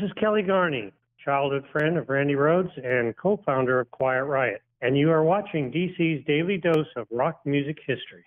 is Kelly Garney, childhood friend of Randy Rhoads and co-founder of Quiet Riot, and you are watching DC's Daily Dose of Rock Music History.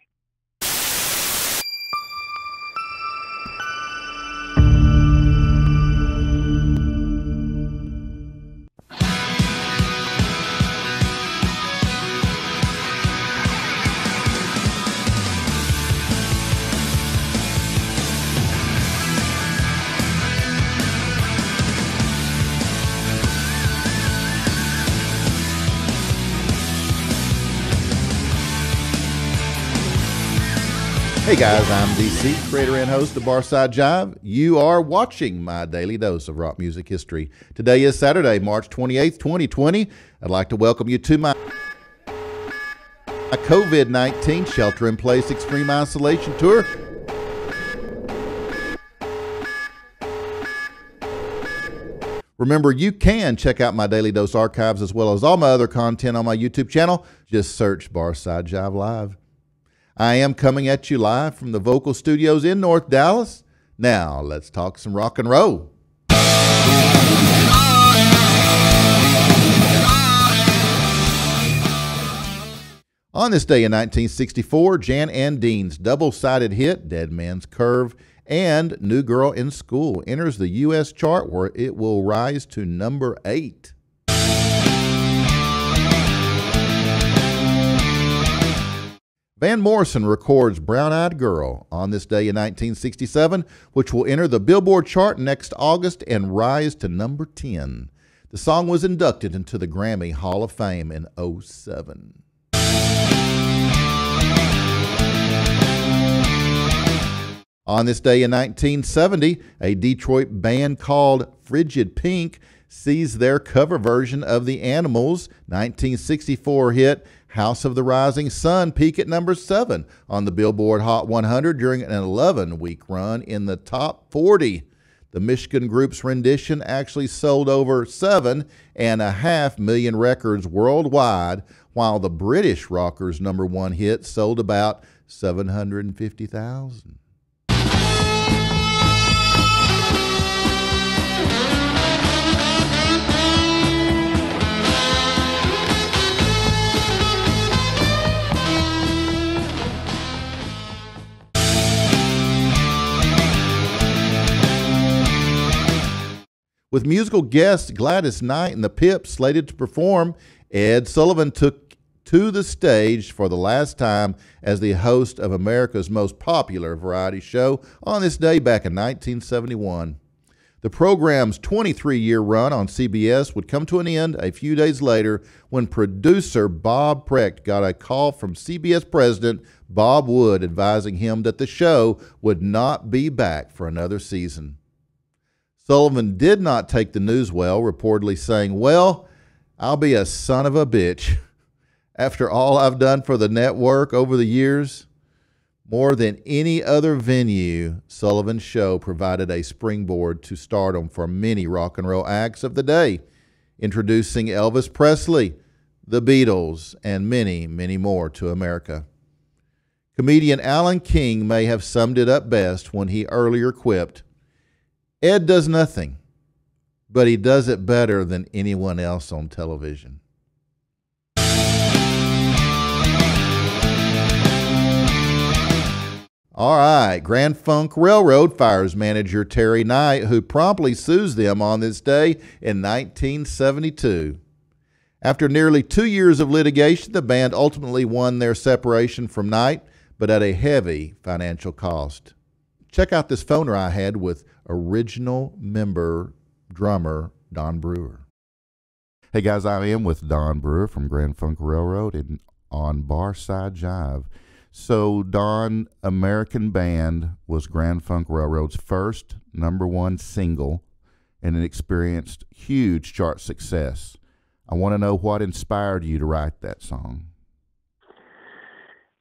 Hey guys, I'm DC, creator and host of Barside Jive. You are watching my daily dose of rock music history. Today is Saturday, March 28th, 2020. I'd like to welcome you to my COVID-19 shelter-in-place extreme isolation tour. Remember, you can check out my Daily Dose archives as well as all my other content on my YouTube channel. Just search Barside Jive Live. I am coming at you live from the vocal studios in North Dallas. Now, let's talk some rock and roll. On this day in 1964, Jan and Dean's double-sided hit, Dead Man's Curve, and New Girl in School enters the U.S. chart where it will rise to number 8. Van Morrison records Brown Eyed Girl on this day in 1967, which will enter the Billboard chart next August and rise to number 10. The song was inducted into the Grammy Hall of Fame in 2007. On this day in 1970, a Detroit band called Frigid Pink sees their cover version of the Animals' 1964 hit House of the Rising Sun peak at number 7 on the Billboard Hot 100 during an 11-week run in the top 40. The Michigan group's rendition actually sold over 7.5 million records worldwide, while the British rockers' number 1 hit sold about 750,000. With musical guest Gladys Knight and the Pips slated to perform, Ed Sullivan took to the stage for the last time as the host of America's most popular variety show on this day back in 1971. The program's 23-year run on CBS would come to an end a few days later when producer Bob Precht got a call from CBS president Bob Wood advising him that the show would not be back for another season. Sullivan did not take the news well, reportedly saying, "Well, I'll be a son of a bitch. After all I've done for the network over the years." More than any other venue, Sullivan's show provided a springboard to stardom for many rock and roll acts of the day, introducing Elvis Presley, the Beatles, and many, many more to America. Comedian Alan King may have summed it up best when he earlier quipped, "Ed does nothing, but he does it better than anyone else on television." All right, Grand Funk Railroad fires manager Terry Knight, who promptly sues them on this day in 1972. After nearly 2 years of litigation, the band ultimately won their separation from Knight, but at a heavy financial cost. Check out this phoner I had with original member drummer Don Brewer. Hey guys, I am with Don Brewer from Grand Funk Railroad and on Barside Jive. So Don, American Band was Grand Funk Railroad's first #1 single, and it experienced huge chart success. I want to know what inspired you to write that song.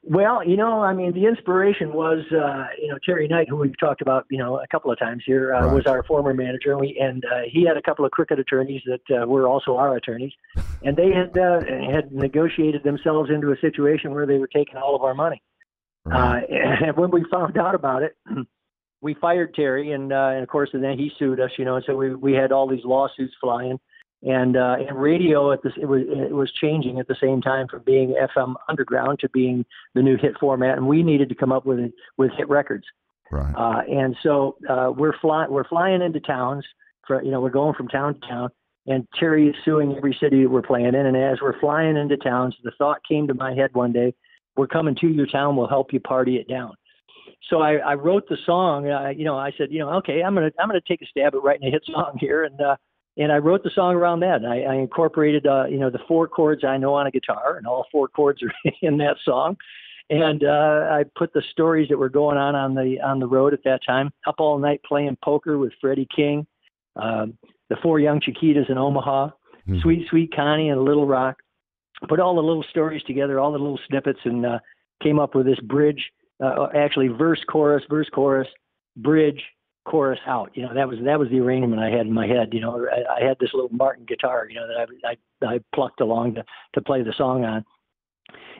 Well, the inspiration was, Terry Knight, who we've talked about, a couple of times here, Right. was our former manager, and he had a couple of cricket attorneys that were also our attorneys, and they had negotiated themselves into a situation where they were taking all of our money. Right. And when we found out about it, we fired Terry, and of course, and then he sued us, and so we had all these lawsuits flying, and radio it was changing at the same time from being FM underground to being the new hit format, and we needed to come up with hit records. Right. And so we're flying into towns. We're going from town to town, and Terry is suing every city that we're playing in. And as we're flying into towns, the thought came to my head one day: we're coming to your town. We'll help you party it down. So I wrote the song. I said, okay, I'm gonna take a stab at writing a hit song here, and I wrote the song around that. And I incorporated the 4 chords I know on a guitar, and all 4 chords are in that song. And I put the stories that were going on the road at that time: up all night playing poker with Freddie King, the 4 young Chiquitas in Omaha, Sweet Sweet Connie in Little Rock. Put all the little stories together, all the little snippets, and came up with this bridge. Actually, verse, chorus, bridge, chorus, out. That was the arrangement I had in my head. I had this little Martin guitar, that I plucked along to play the song on.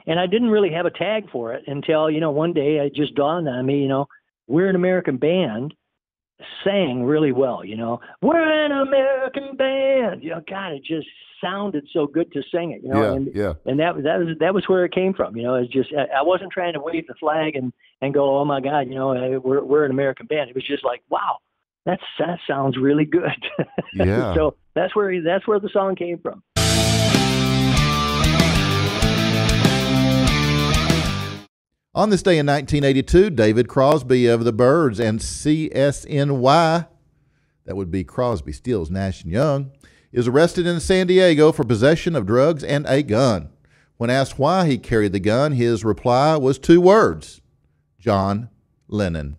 And I didn't really have a tag for it until, one day it just dawned on me, we're an American band, sang really well, we're an American band. God, it just sounded so good to sing it, and that was where it came from. It's just, I wasn't trying to wave the flag and go, oh my God, we're an American band. It was just like, wow, that sounds really good. Yeah. So that's where the song came from. On this day in 1982, David Crosby of the Byrds and CSNY, that would be Crosby, Stills, Nash & Young, is arrested in San Diego for possession of drugs and a gun. When asked why he carried the gun, his reply was 2 words: John Lennon.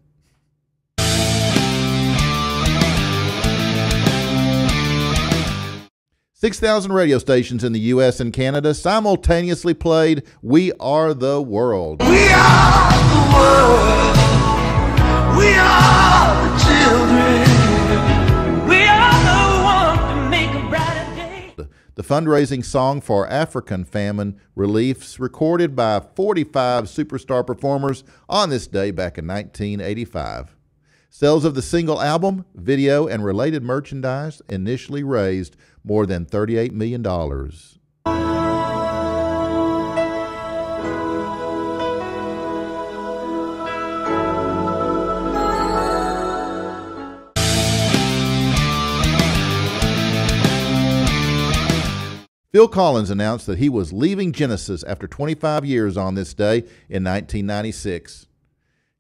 6,000 radio stations in the U.S. and Canada simultaneously played We Are the World. We are the world. We are the children. We are the one to make a brighter day. The fundraising song for African famine reliefs recorded by 45 superstar performers on this day back in 1985. Sales of the single album, video, and related merchandise initially raised more than $38 million. Phil Collins announced that he was leaving Genesis after 25 years on this day in 1996.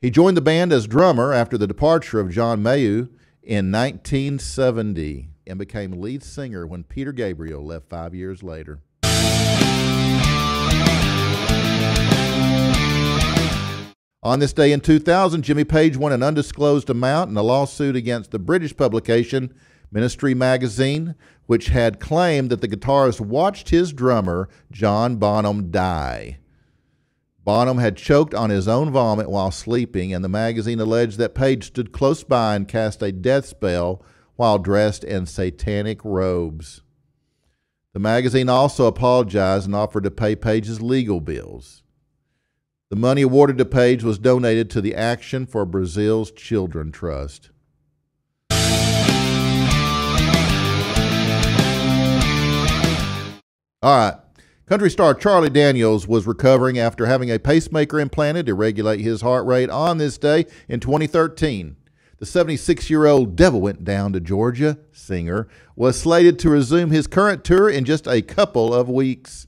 He joined the band as drummer after the departure of John Mayhew in 1970 and became lead singer when Peter Gabriel left 5 years later. On this day in 2000, Jimmy Page won an undisclosed amount in a lawsuit against the British publication Ministry Magazine, which had claimed that the guitarist watched his drummer, John Bonham, die. Bonham had choked on his own vomit while sleeping, and the magazine alleged that Page stood close by and cast a death spell while dressed in satanic robes. The magazine also apologized and offered to pay Page's legal bills. The money awarded to Page was donated to the Action for Brazil's Children Trust. All right. Country star Charlie Daniels was recovering after having a pacemaker implanted to regulate his heart rate on this day in 2013. The 76-year-old Devil Went Down to Georgia singer was slated to resume his current tour in just a couple of weeks.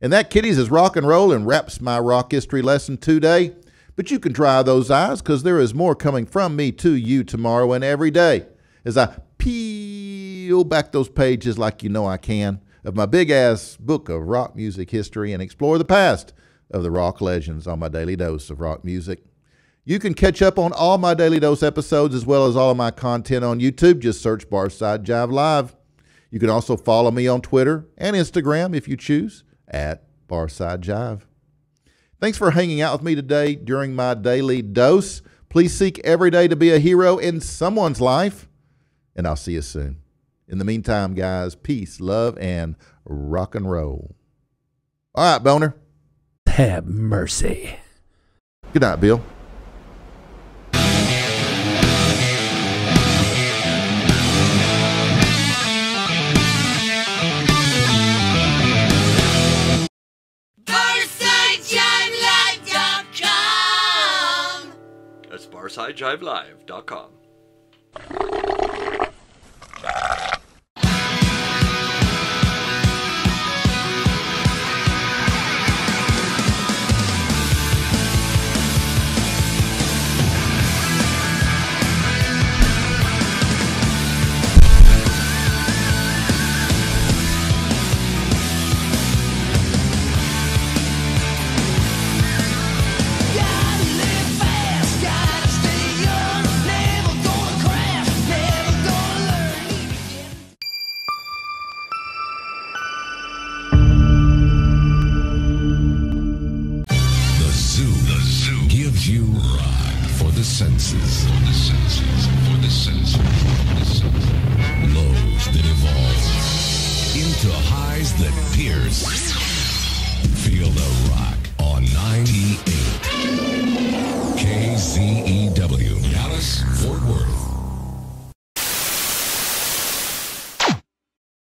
And that, kiddies, is rock and roll and wraps my rock history lesson today. But you can dry those eyes, because there is more coming from me to you tomorrow and every day as I peel back those pages like you know I can of my big-ass book of rock music history and explore the past of the rock legends on my Daily Dose of Rock Music. You can catch up on all my Daily Dose episodes as well as all of my content on YouTube. Just search Barside Jive Live. You can also follow me on Twitter and Instagram if you choose at Barside Jive. Thanks for hanging out with me today during my Daily Dose. Please seek every day to be a hero in someone's life, and I'll see you soon. In the meantime, guys, peace, love, and rock and roll. All right, Boner. Have mercy. Good night, Bill. FarsideJiveLive.com. Lows that evolve into highs that pierce. Feel the rock on 98.